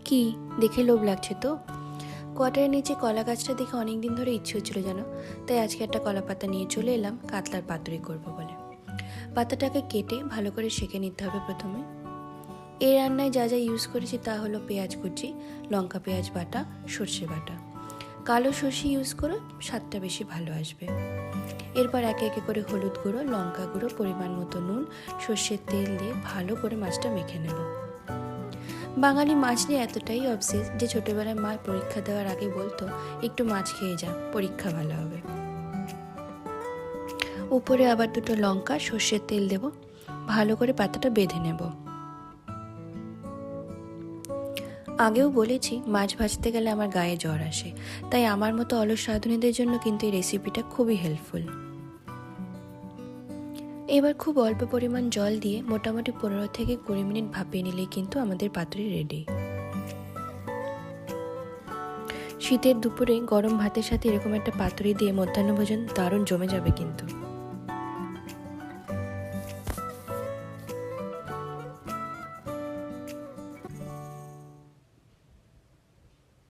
কি দেখে লোভ লাগছে তো? কোয়ার্টারের নিচে কলা গাছটা দেখে অনেক দিন ধরে ইচ্ছে হচ্ছিল জানো, তাই আজকে একটা কলা পাতা নিয়ে চলে এলাম কাতলার পাতুরি করবো বলে। পাতাটাকে কেটে ভালো করে সেঁকে নিতে হবে প্রথমে। এই রান্নায় যা যা ইউজ করেছি তা হলো পেঁয়াজ কুচি, লঙ্কা পেঁয়াজ বাটা, সর্ষে বাটা। কালো সর্ষে ইউজ করো, স্বাদটা বেশি ভালো আসবে। এরপর একে একে করে হলুদ গুঁড়ো, লঙ্কা গুঁড়ো, পরিমাণ মতো নুন, সর্ষের তেল দিয়ে ভালো করে মাছটা মেখে নেব। বাঙালি মাছ নিয়ে এতটাই অবসেস যে ছোটবেলায় মা পরীক্ষা দেওয়ার আগে বলতো, একটু মাছ খেয়ে যা, পরীক্ষা ভালো হবে। উপরে আবার দুটো লঙ্কা, সর্ষের তেল দেব, ভালো করে পাতাটা বেঁধে নেব। আগেও বলেছি মাছ ভাজতে গেলে আমার গায়ে জ্বর আসে, তাই আমার মতো অলস রাঁধুনিদের জন্য কিন্তু এই রেসিপিটা খুবই হেল্পফুল। এবার খুব অল্প পরিমাণ জল দিয়ে মোটামুটি 15 থেকে 20 মিনিট ভাপিয়ে নিলেই কিন্তু আমাদের পাতুরি রেডি। শীতের দুপুরে গরম ভাতের সাথে এরকম একটা পাতুরি দিয়ে মধ্যাহ্নভোজন দারুণ জমে যাবে কিন্তু।